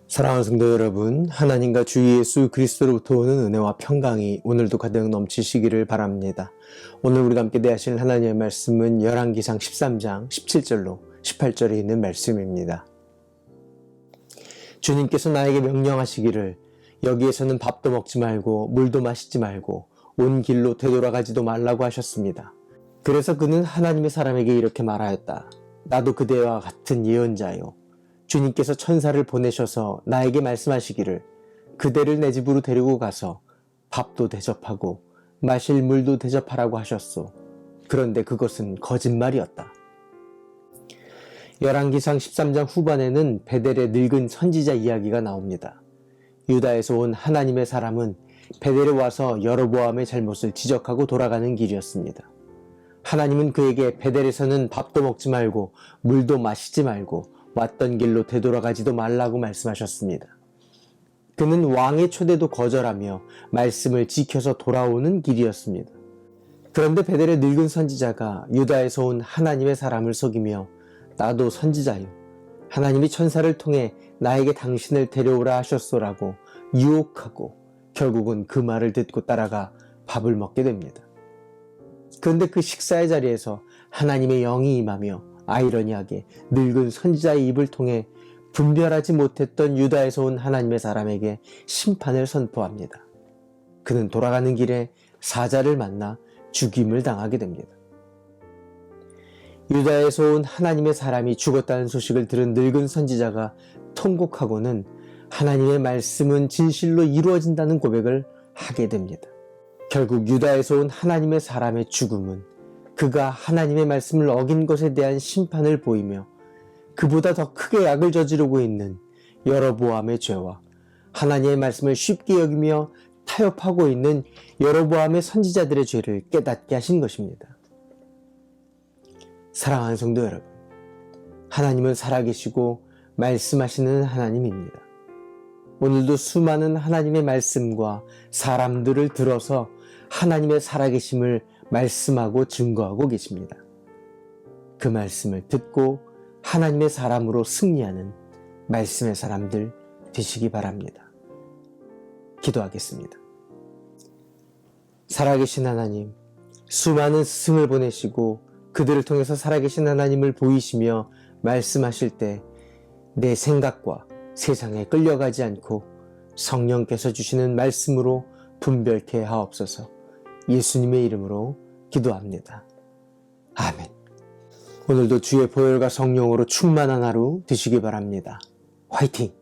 사랑하는 성도 여러분, 하나님과 주 예수 그리스도로부터 오는 은혜와 평강이 오늘도 가득 넘치시기를 바랍니다. 오늘 우리가 함께 대하실 하나님의 말씀은 열왕기상 13장 17절로 18절에 있는 말씀입니다. 주님께서 나에게 명령하시기를 여기에서는 밥도 먹지 말고 물도 마시지 말고 온 길로 되돌아가지도 말라고 하셨습니다. 그래서 그는 하나님의 사람에게 이렇게 말하였다. 나도 그대와 같은 예언자요. 주님께서 천사를 보내셔서 나에게 말씀하시기를 그대를 내 집으로 데리고 가서 밥도 대접하고 마실 물도 대접하라고 하셨소. 그런데 그것은 거짓말이었다. 열왕기상 13장 후반에는 베델의 늙은 선지자 이야기가 나옵니다. 유다에서 온 하나님의 사람은 베델에 와서 여로보암의 잘못을 지적하고 돌아가는 길이었습니다. 하나님은 그에게 베델에서는 밥도 먹지 말고 물도 마시지 말고 왔던 길로 되돌아가지도 말라고 말씀하셨습니다. 그는 왕의 초대도 거절하며 말씀을 지켜서 돌아오는 길이었습니다. 그런데 베델의 늙은 선지자가 유다에서 온 하나님의 사람을 속이며 나도 선지자요. 하나님이 천사를 통해 나에게 당신을 데려오라 하셨소라고 유혹하고 결국은 그 말을 듣고 따라가 밥을 먹게 됩니다. 그런데 그 식사의 자리에서 하나님의 영이 임하며 아이러니하게 늙은 선지자의 입을 통해 분별하지 못했던 유다에서 온 하나님의 사람에게 심판을 선포합니다. 그는 돌아가는 길에 사자를 만나 죽임을 당하게 됩니다. 유다에서 온 하나님의 사람이 죽었다는 소식을 들은 늙은 선지자가 통곡하고는 하나님의 말씀은 진실로 이루어진다는 고백을 하게 됩니다. 결국 유다에서 온 하나님의 사람의 죽음은 그가 하나님의 말씀을 어긴 것에 대한 심판을 보이며 그보다 더 크게 악을 저지르고 있는 여로보암의 죄와 하나님의 말씀을 쉽게 여기며 타협하고 있는 여로보암의 선지자들의 죄를 깨닫게 하신 것입니다. 사랑하는 성도 여러분, 하나님은 살아계시고 말씀하시는 하나님입니다. 오늘도 수많은 하나님의 말씀과 사람들을 들어서 하나님의 살아계심을 말씀하고 증거하고 계십니다. 그 말씀을 듣고 하나님의 사람으로 승리하는 말씀의 사람들 되시기 바랍니다. 기도하겠습니다. 살아계신 하나님, 수많은 스승을 보내시고 그들을 통해서 살아계신 하나님을 보이시며 말씀하실 때 내 생각과 세상에 끌려가지 않고 성령께서 주시는 말씀으로 분별케 하옵소서. 예수님의 이름으로 기도합니다. 아멘. 오늘도 주의 보혈과 성령으로 충만한 하루 되시기 바랍니다. 화이팅!